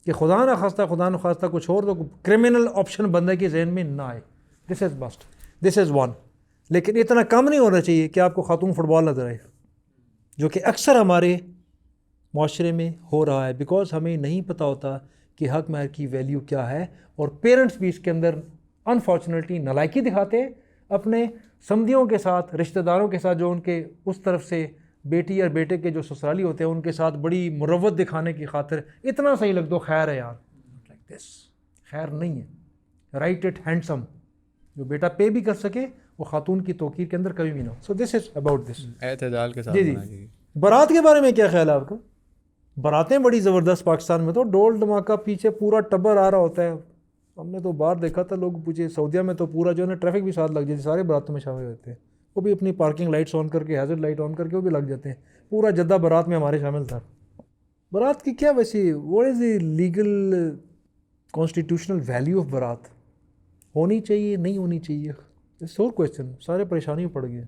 کہ خدا نہ خواستہ کچھ اور تو کرمنل آپشن بندے کے ذہن میں نہ آئے. دس is must, this is one. لیکن اتنا کم نہیں ہونا چاہیے کہ آپ کو خاتون فٹ بال نظر آئے, جو کہ اکثر ہمارے معاشرے میں ہو رہا ہے, بیکاز ہمیں نہیں پتہ ہوتا کہ حق مہر کی ویلیو کیا ہے. اور پیرنٹس بھی اس کے اندر انفارچونیٹلی نالائکی دکھاتے ہیں اپنے سمدھیوں کے ساتھ, رشتہ داروں کے ساتھ, جو ان کے اس طرف سے بیٹی اور بیٹے کے جو سسرالی ہوتے ہیں ان کے ساتھ بڑی مروت دکھانے کی خاطر اتنا صحیح لگ دو, خیر ہے یار, لائک دس, خیر نہیں ہے. رائٹ اٹ ہینڈسم, جو بیٹا پے بھی کر سکے وہ خاتون کی توقیر کے اندر کبھی بھی نہ ہو. سو دس از اباؤٹ دس. اعتدال کے ساتھ. جی. بارات کے بارے میں کیا خیال ہے آپ کا؟ باراتیں بڑی زبردست پاکستان میں, تو ڈول دھماکہ پیچھے پورا ٹبر آ رہا ہوتا ہے. ہم نے تو باہر دیکھا تھا, لوگ پوچھے سعودیہ میں تو پورا جو ہے نا ٹریفک بھی ساتھ لگ جاتی ہے, سارے باراتوں میں شامل ہوتے ہیں. وہ بھی اپنی پارکنگ لائٹس آن کر کے, ہیزرڈ لائٹ آن کر کے وہ بھی لگ جاتے ہیں. پورا جدہ بارات میں ہمارے شامل تھا. بارات کی کیا ویسی, what is the legal constitutional value of بارات؟ ہونی چاہیے, نہیں ہونی چاہیے؟ اٹس اور کویسچن, سارے پریشانی میں پڑ گئے.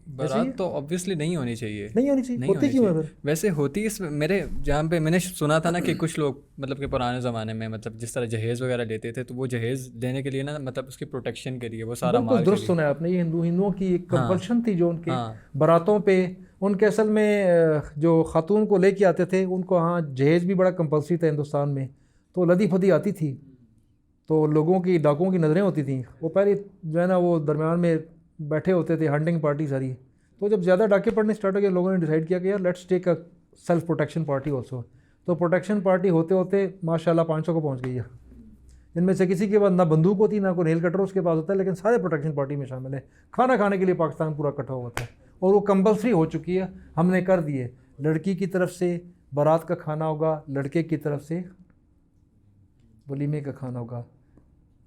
بارات تو obviously نہیں ہونی چاہیے. نہیں ہونی چاہیے, ہوتی کیوں ہے؟ ویسے ہوتی اس میرے جہاں پہ میں نے سنا تھا نا کہ کچھ لوگ مطلب کہ پرانے زمانے میں مطلب جس طرح جہیز وغیرہ لیتے تھے, تو وہ جہیز لینے کے لیے نا مطلب اس کی پروٹیکشن کے لیے وہ سارا مال. درست سنا ہے آپ نے, یہ ہندوؤں کی ایک کمپلشن تھی جو ان کے باراتوں پہ, ان کے اصل میں جو خاتون کو لے کے آتے تھے ان کو, ہاں جہیز بھی بڑا کمپلسری تھا ہندوستان میں, تو لدی پھدی آتی تھی تو لوگوں کی, ڈاکوؤں کی نظریں ہوتی تھیں. وہ پہلے جو ہے نا وہ درمیان میں بیٹھے ہوتے تھے, ہنٹنگ پارٹی ساری. تو جب زیادہ ڈاکے پڑنے اسٹارٹ ہو گئے, لوگوں نے ڈیسائیڈ کیا کہ یار let's take a self protection party also. تو پروٹیکشن پارٹی ہوتے ہوتے ماشاء اللہ 500 کو پہنچ گئی ہے, جن میں سے کسی کے پاس نہ بندوق ہوتی نہ کوئی نیل کٹر اس کے پاس ہوتا ہے, لیکن سارے پروٹیکشن پارٹی میں شامل ہے. کھانا کھانے کے لیے پاکستان پورا اکٹھا ہوا تھا اور وہ کمپلسری ہو چکی ہے, ہم نے کر دیے. لڑکی کی طرف سے بارات کا کھانا ہوگا, لڑکے کی طرف سے ولیمے کا کھانا ہوگا.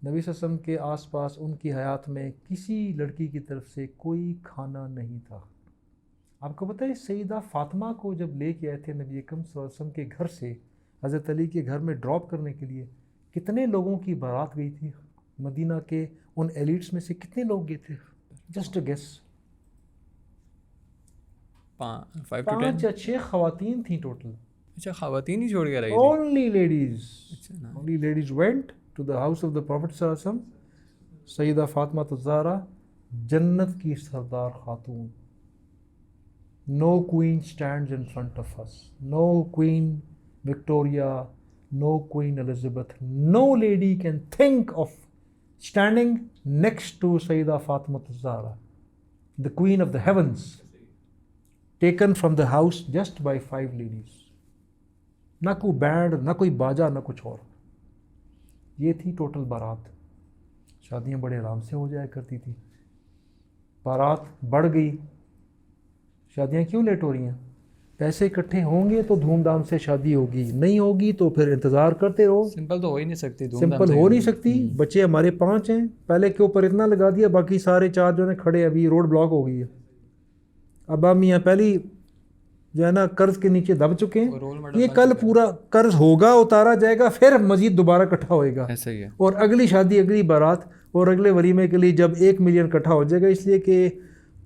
نبی صلی اللہ علیہ وسلم کے آس پاس ان کی حیات میں کسی لڑکی کی طرف سے کوئی کھانا نہیں تھا. آپ کو پتہ ہے سیدہ فاطمہ کو جب لے کے آئے تھے نبی اکرم صلی اللہ علیہ وسلم کے گھر سے حضرت علی کے گھر میں ڈراپ کرنے کے لیے, کتنے لوگوں کی بارات گئی تھی مدینہ کے ان ایلیٹس میں سے, کتنے لوگ گئے تھے؟ Just a guess. 5 یا 6 خواتین تھیں ٹوٹل. اچھا, خواتین ہی چھوڑ کے رہی only ladies, only ladies went to the house of the prophet صلی اللہ علیہ وسلم. سیدہ فاطمہ الزہرا جنت کی سردار خاتون. No queen stands in front of us. No Queen Victoria, no Queen Elizabeth. No lady can think of standing next to Sayyida Fatima az-Zahra, the Queen of the Heavens, taken from the house just by 5 ladies. نہ کوئی band, نہ کوئی باجا, نہ کچھ اور. یہ تھی ٹوٹل بارات. شادیاں بڑے آرام سے ہو جایا کرتی تھی. بارات بڑھ گئی, شادیاں کیوں لیٹ ہو رہی ہیں؟ پیسے اکٹھے ہوں گے تو دھوم دھام سے شادی ہوگی, نہیں ہوگی تو پھر انتظار کرتے رہو. سمپل تو ہو ہی نہیں سکتی, سمپل ہو نہیں سکتی. بچے ہمارے 5 ہیں, پہلے کے اوپر اتنا لگا دیا, باقی سارے 4 جو ہے کھڑے, ابھی روڈ بلاک ہو گئی ہے. اب ہم یہاں پہلی جو ہے نا قرض کے نیچے دب چکے ہیں. یہ کل پورا قرض ہوگا, اتارا جائے گا, پھر مزید دوبارہ اکٹھا ہوئے گا, ایسا ہی ہے. اور اگلی شادی, اگلی بارات اور اگلے ولیمے کے لیے جب 1 ملین اکٹھا ہو جائے گا, اس لیے کہ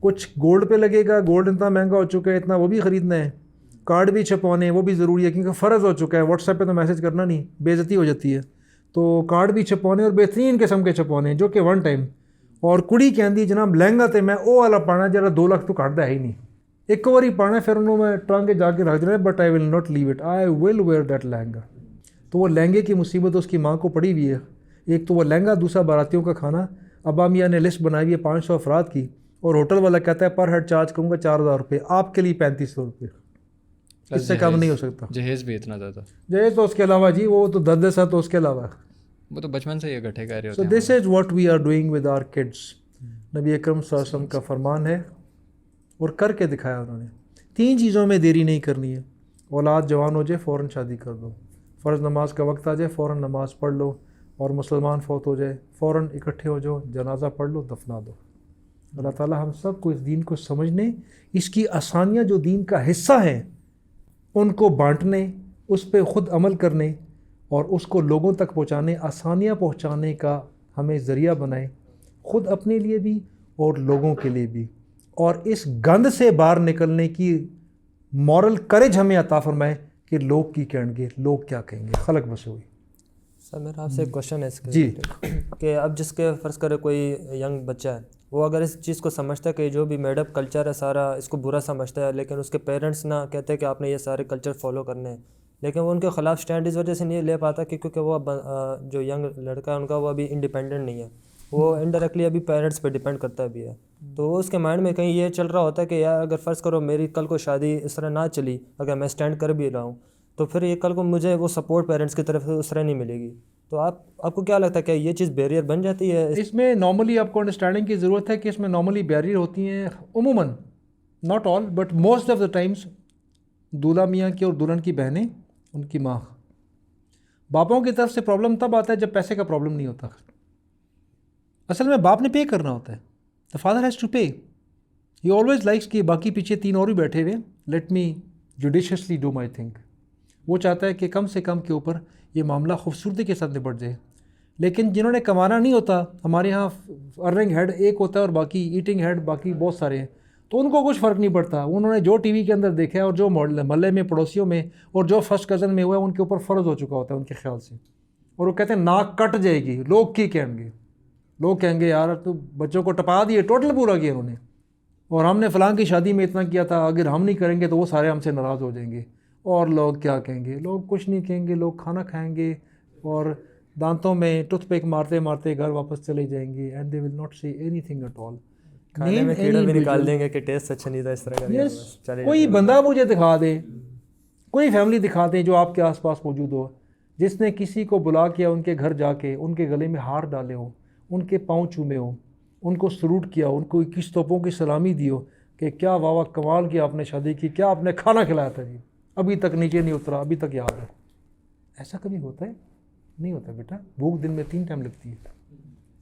کچھ گولڈ پہ لگے گا. گولڈ اتنا مہنگا ہو چکا ہے, اتنا وہ بھی خریدنا ہے. کارڈ بھی چھپوانے ہیں, وہ بھی ضروری ہے کیونکہ فرض ہو چکا ہے. واٹس ایپ پہ تو میسج کرنا نہیں, بے عزتی ہو جاتی ہے. تو کارڈ بھی چھپوانے اور بہترین قسم کے چھپوانے ہیں, جو کہ 1 ٹائم. اور کڑی کہندی جناب لہنگا تے میں وہ والا پانا جرا 2 لاکھ تو کٹتا ہے ہی نہیں, ایک بار ہی پانا, پھر انہوں میں ٹانگے جا کے رکھ دینا, but I will not leave it, I will wear that lehenga. تو وہ لہنگے کی مصیبت اس کی ماں کو پڑی ہوئی ہے. ایک تو وہ لہنگا, دوسرا باراتیوں کا کھانا. ابا میاں نے لسٹ بنائی ہوئی ہے 500 افراد کی, اور ہوٹل والا کہتا ہے پر ہیڈ چارج کروں گا 4000 روپے, آپ کے لیے 3500 روپے, اس سے کم نہیں ہو سکتا. جہیز بھی اتنا زیادہ, جہیز تو اس کے علاوہ جی وہ تو 10 ہے, تو اس کے علاوہ وہ تو بچپن سے یہ اکٹھے کر رہے ہوتے ہیں. So this is what we are doing with our kids. نبی اکرم صلی اللہ علیہ وسلم کا فرمان ہے اور کر کے دکھایا انہوں نے. 3 چیزوں میں دیری نہیں کرنی ہے. اولاد جوان ہو جائے فوراً شادی کر دو, فرض نماز کا وقت آ جائے فوراً نماز پڑھ لو, اور مسلمان فوت ہو جائے فوراً اکٹھے ہو جاؤ, جنازہ پڑھ لو, دفنا دو. اللہ تعالیٰ ہم سب کو اس دین کو سمجھنے, اس کی آسانیاں جو دین کا حصہ ہیں ان کو بانٹنے, اس پہ خود عمل کرنے اور اس کو لوگوں تک پہنچانے, آسانیاں پہنچانے کا ہمیں ذریعہ بنائے, خود اپنے لیے بھی اور لوگوں کے لیے بھی. اور اس گند سے باہر نکلنے کی مورل کریج ہمیں عطا فرمائے کہ لوگ کی کہیں گے, لوگ کیا کہیں گے, خلق بس ہوئی. سر میرا آپ سے ایک کوشچن ہے اس کے جی. کہ اب جس کے فرض کرے کوئی ینگ بچہ ہے, وہ اگر اس چیز کو سمجھتا ہے کہ جو بھی میڈ اپ کلچر ہے سارا اس کو برا سمجھتا ہے, لیکن اس کے پیرنٹس نہ کہتے ہیں کہ آپ نے یہ سارے کلچر فالو کرنے ہیں, لیکن وہ ان کے خلاف اسٹینڈ اس وجہ سے نہیں لے پاتا کہ کیونکہ وہ جو ینگ لڑکا ہے ان کا وہ ابھی انڈیپینڈنٹ نہیں ہے, وہ انڈائریکٹلی ابھی پیرنٹس پہ ڈیپینڈ کرتا بھی ہے. تو وہ اس کے مائنڈ میں کہیں یہ چل رہا ہوتا ہے کہ یار اگر فرض کرو میری کل کو شادی اس طرح نہ چلی, اگر میں اسٹینڈ کر بھی رہا ہوں تو پھر یہ کل کو مجھے وہ سپورٹ پیرنٹس کی طرف سے اس طرح نہیں ملے گی. تو آپ کو کیا لگتا ہے کہ یہ چیز بیریئر بن جاتی ہے؟ اس میں نارملی آپ کو انڈرسٹینڈنگ کی ضرورت ہے کہ اس میں نارملی بیریئر ہوتی ہیں عموماً, not all but most of the Times, دولہا میاں کی اور دلہن کی بہنیں, ان کی ماں. باپوں کی طرف سے پرابلم تب آتا ہے جب پیسے کا پرابلم نہیں ہوتا. اصل میں باپ نے پے کرنا ہوتا ہے, the father has to pay. He always likes کہ باقی پیچھے 3 اور بھی بیٹھے ہوئے, let me judiciously do my thing. وہ چاہتا ہے کہ کم سے کم کے اوپر یہ معاملہ خوبصورتی کے ساتھ نپٹ جائے. لیکن جنہوں نے کمانا نہیں ہوتا, ہمارے یہاں ارننگ ہیڈ ایک ہوتا ہے اور باقی ایٹنگ ہیڈ باقی بہت سارے ہیں, تو ان کو کچھ فرق نہیں پڑتا. انہوں نے جو ٹی وی کے اندر دیکھا ہے اور جو محلے میں پڑوسیوں میں اور جو فرسٹ کزن میں ہوا ہے ان کے اوپر فرض ہو چکا ہوتا ہے ان کے خیال سے, اور وہ کہتے ہیں ناک کٹ جائے گی, لوگ کی کہیں گے, لوگ کہیں گے یار تو بچوں کو ٹپا دیے, ٹوٹل پورا کیا انہوں نے, اور ہم نے فلاں کی شادی میں اتنا کیا تھا, اگر ہم نہیں کریں گے تو وہ سارے ہم سے ناراض ہو جائیں گے, اور لوگ کیا کہیں گے. لوگ کچھ نہیں کہیں گے, لوگ کھانا کھائیں گے اور دانتوں میں ٹوتھ پیک مارتے مارتے گھر واپس چلے جائیں گے, and they will not see anything at all. کھانے میں کیڑا بھی نکال دیں گے کہ ٹیسٹ اچھا نہیں تھا, اس طرح کا. کوئی بندہ مجھے دکھا دے, کوئی فیملی دکھا دے جو آپ کے آس پاس موجود ہو, جس نے کسی کو بلا کے ان کے گھر جا کے ان کے گلے میں ہار ڈالے ہو, ان کے پاؤں چومے ہو, ان کو سلوٹ کیا, ان کو 21 توپوں کی سلامی دی ہو کہ کیا واہ واہ کمال کیا آپ نے شادی کی, کیا آپ نے کھانا کھلایا تھا جی, ابھی تک نیچے نہیں اترا, ابھی تک یاد ہے. ایسا کبھی ہوتا ہے؟ نہیں ہوتا بیٹا. بھوک دن میں 3 ٹائم لگتی ہے.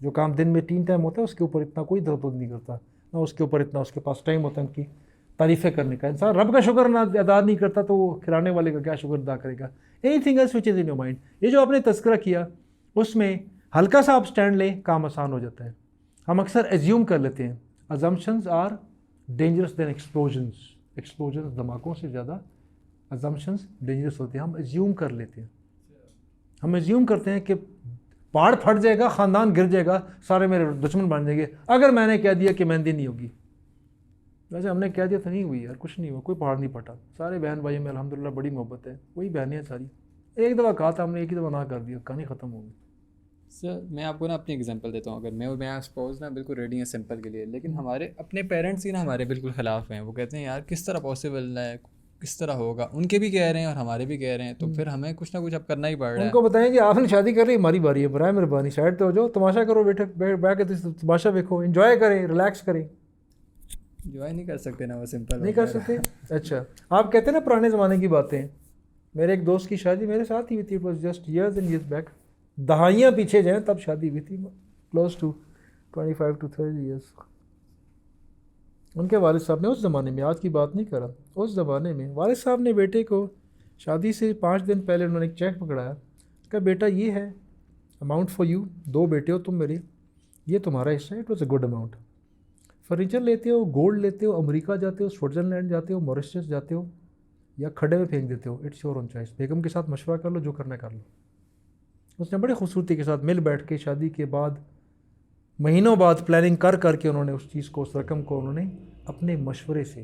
جو کام دن میں 3 ٹائم ہوتا ہے اس کے اوپر اتنا کوئی درد نہیں کرتا, نہ اس کے اوپر اتنا اس کے پاس ٹائم ہوتا ہے ان کی تعریفیں کرنے کا. انسان رب کا شکر نہ ادا نہیں کرتا تو وہ کھلانے والے کا کیا شکر ادا کرے گا. Anything else which is in your mind. یہ جو آپ نے تذکرہ کیا اس میں ہلکا سا آپ اسٹینڈ لیں, کام آسان ہو جاتا ہے. ہم اکثر ایزیوم کر لیتے ہیں. Assumptions are dangerous then explosions. Explosions دھماکوں سے زیادہ ازمپشنز ڈینجرس ہوتے ہیں. ہم ایزیوم کر لیتے ہیں, ہم ایزیوم کرتے ہیں کہ پہاڑ پھٹ جائے گا, خاندان گر جائے گا, سارے میرے دشمن بن جائیں گے اگر میں نے کہہ دیا کہ مہندی نہیں ہوگی. ویسے ہم نے کہہ دیا تو نہیں ہوئی یار, کچھ نہیں ہوا, کوئی پہاڑ نہیں پھٹا. سارے بہن بھائیوں میں الحمدللہ بڑی محبت ہے, وہی بہنیں ہیں ساری. ایک دفعہ کہا تھا ہم نے, ایک ہی دفعہ نہ کر دیا, کہانی ختم ہو گئی. سر میں آپ کو نا اپنی ایگزامپل دیتا ہوں. اگر میں سپوز نا بالکل ریڈی ہیں سمپل کے لیے, لیکن ہمارے اپنے پیرنٹس ہی نا ہمارے بالکل خلاف ہیں. وہ کہتے ہیں یار کس طرح پاسبل ہے, کس طرح ہوگا, ان کے بھی کہہ رہے ہیں اور ہمارے بھی کہہ رہے ہیں, تو پھر ہمیں کچھ نہ کچھ اب کرنا ہی پڑ رہا ہے. ان کو بتائیں کہ آپ نے شادی کر لی, ہماری باری ہے, برائے مہربانی سائڈ پہ ہو جاؤ, تماشا کرو, بیٹھ کے تماشا دیکھو, انجوائے کریں, ریلیکس کریں. انجوائے نہیں کر سکتے نا, وہ سمپل نہیں کر سکتے. اچھا آپ کہتے ہیں نا پرانے زمانے کی باتیں. میرے ایک دوست کی شادی میرے ساتھ ہی ہوئی تھی, it was just years and years back, دہائیاں پیچھے جائیں تب شادی ہوئی تھی, کلوز ٹو 25 to 30 ایئرس. ان کے والد صاحب نے اس زمانے میں, آج کی بات نہیں کر رہا, اس زمانے میں والد صاحب نے بیٹے کو شادی سے 5 دن پہلے انہوں نے ایک چیک پکڑایا, کہا بیٹا یہ ہے اماؤنٹ فار یو, 2 بیٹے ہو تم میرے, یہ تمہارا حصہ ہے. It was a good amount. Furniture لیتے ہو, گولڈ لیتے ہو, امریکہ جاتے ہو, سوئٹزرلینڈ جاتے ہو, موریشیس جاتے ہو, یا کھڈے میں پھینک دیتے ہو, اٹس یور اون چوائس. بیگم کے ساتھ مشورہ کر لو, جو کرنا کر لو. اس نے بڑی خوبصورتی کے ساتھ مل بیٹھ کے شادی کے بعد مہینوں بعد پلاننگ کر کے انہوں نے اس چیز کو, اس رقم کو انہوں نے اپنے مشورے سے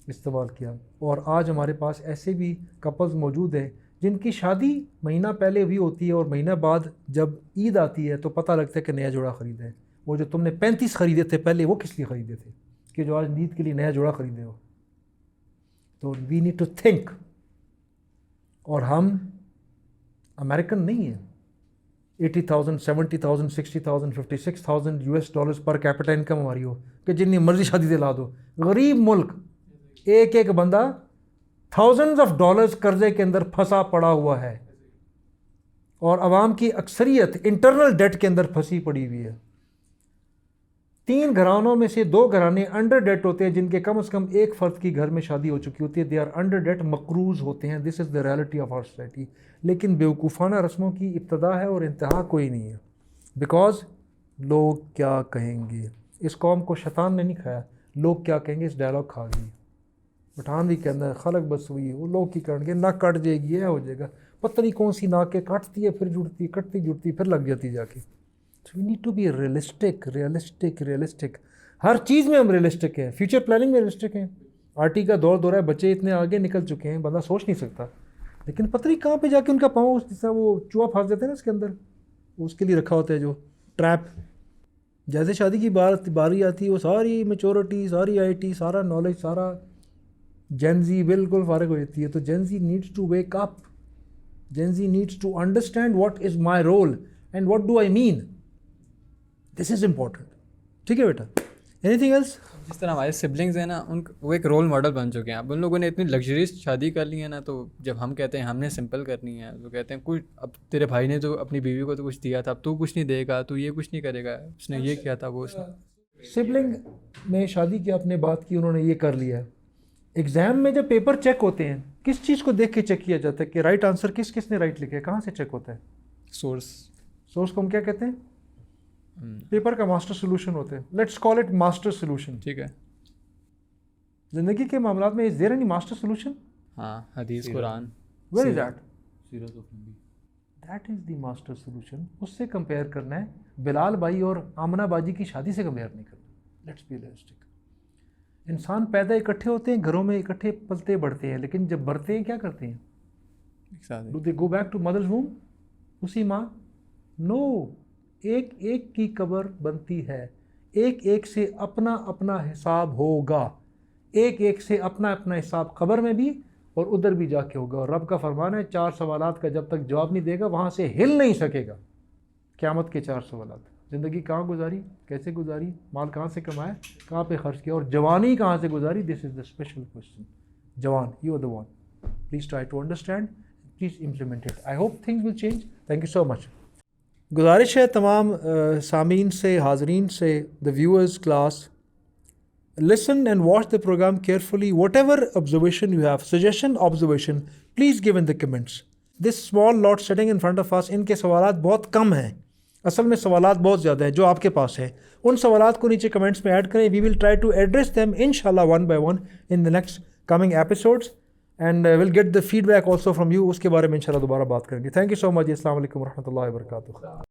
استعمال کیا. اور آج ہمارے پاس ایسے بھی کپلز موجود ہیں جن کی شادی مہینہ پہلے ہوئی ہوتی ہے اور مہینہ بعد جب عید آتی ہے تو پتہ لگتا ہے کہ نیا جوڑا خریدا ہے. وہ جو تم نے 35 خریدے تھے پہلے, وہ کس لیے خریدے تھے کہ جو آج عید کے لیے نیا جوڑا خریدے ہو. تو وی نیڈ ٹو تھنک. اور ہم امریکن نہیں ہیں. 80,000 70,000 60,000 56,000 US dollars per capita income ہماری ہو کہ جتنی مرضی شادی دلا دو. غریب ملک, ایک ایک بندہ تھاؤزنڈز آف ڈالرز قرضے کے اندر پھنسا پڑا ہوا ہے، اور عوام کی اکثریت انٹرنل ڈیٹ کے اندر پھنسی پڑی ہوئی ہے. 3 گھرانوں میں سے 2 گھرانے انڈر ڈیٹ ہوتے ہیں جن کے کم از کم ایک فرد کی گھر میں شادی ہو چکی ہوتی ہے. دے آر انڈر ڈیٹ، مقروض ہوتے ہیں. This is the reality of our society. لیکن بیوقوفانہ رسموں کی ابتدا ہے اور انتہا کوئی نہیں ہے. بیکاز لوگ کیا کہیں گے. اس قوم کو شیطان نے نہیں کھایا، لوگ کیا کہیں گے اس ڈائلاگ کھا گئی. پٹھان بھی کہنا ہے خلق بس ہوئی ہے، وہ لوگ کی کریں گے، ناک کٹ جائے گی، یہ ہو جائے گا، پتہ نہیں کون سی ناک کے کٹتی ہے پھر جڑتی ہے، کٹتی جڑتی پھر لگ جاتی جا کے. So we need to be realistic. ہر چیز میں ہم ریئلسٹک ہیں. فیوچر پلاننگ میں ریئلسٹک ہیں. آرٹی کا دور ہے، بچے اتنے آگے نکل چکے ہیں، بندہ سوچ نہیں سکتا. لیکن پتہ نہیں کہاں پہ جا کے ان کا پاؤں جس طرح وہ چوہا پھنس جاتے ہیں نا اس کے اندر، اس کے لیے رکھا ہوتا ہے جو ٹریپ. جیسے شادی کی باری آتی ہے وہ ساری میچورٹی، ساری آئی ٹی، سارا نالج، سارا جین زی بالکل فارغ ہو جاتی ہے. تو Gen Z needs to wake up. Gen Z needs to understand what is my role and what do I mean. This is important. ٹھیک ہے بیٹا. Any thing else? جس طرح ہمارے سبلنگز ہیں نا، وہ ایک رول ماڈل بن چکے ہیں. اب ان لوگوں نے اتنی لگژریز شادی کر لی ہے نا، تو جب ہم کہتے ہیں ہم نے سمپل کرنی ہے تو کہتے ہیں کچھ، اب تیرے بھائی نے تو اپنی بیوی کو تو کچھ دیا تھا، اب تو کچھ نہیں دے گا، تو یہ کچھ نہیں کرے گا، اس نے یہ کیا تھا، وہ اس نے. سبلنگ میں شادی کی آپ نے بات کی، انہوں نے یہ کر لیا ہے. ایگزام میں جب پیپر چیک ہوتے ہیں کس چیز کو دیکھ کے چیک کیا جاتا ہے کہ رائٹ آنسر کس نے رائٹ لکھا ہے؟ کہاں سے چیک ہوتا ہے؟ سورس کو ہم کیا کہتے ہیں؟ پیپر کا ماسٹر سولوشن ہوتے ہیں. Let's call it master solution. ٹھیک ہے. زندگی کے معاملات میں is there any master solution? ہاں، حدیث، قرآن. Where is that? That is the master solution. اس سے کمپیئر کرنا ہے. بلال بھائی اور آمنہ باجی کی شادی سے کمپیئر نہیں کرنا. Let's be realistic. انسان پیدا اکٹھے ہوتے ہیں، گھروں میں اکٹھے پلتے بڑھتے ہیں، لیکن جب بڑھتے ہیں کیا کرتے ہیں؟ Do they go back to mother's womb? اسی ماں؟ نو. ایک ایک کی قبر بنتی ہے. ایک ایک سے اپنا اپنا حساب ہوگا. ایک ایک سے اپنا اپنا حساب قبر میں بھی اور ادھر بھی جا کے ہوگا. اور رب کا فرمان ہے 4 سوالات کا جب تک جواب نہیں دے گا وہاں سے ہل نہیں سکے گا. قیامت کے 4 سوالات. زندگی کہاں گزاری، کیسے گزاری، مال کہاں سے کمایا، کہاں پہ خرچ کیا، اور جوانی کہاں سے گزاری. This is the special question. جوان، you are the one. Please try to understand, please implement it. I hope things will change. Thank you so much. گزارش ہے تمام سامعین سے، حاضرین سے، the viewers class, listen and watch the program carefully. Whatever observation you have, suggestion, observation, please give in the comments. This small lot sitting in front of us, ان کے سوالات بہت کم ہیں. اصل میں سوالات بہت زیادہ ہیں جو آپ کے پاس ہیں. ان سوالات کو نیچے کمنٹس میں ایڈ کریں. We will try to address them inshallah one by one in the next coming episodes and we'll get the feedback also from you. اس کے بارے میں انشاءاللہ دوبارہ بات کریں گے. Thank you so much. السلام علیکم ورحمۃ اللہ وبرکاتہ.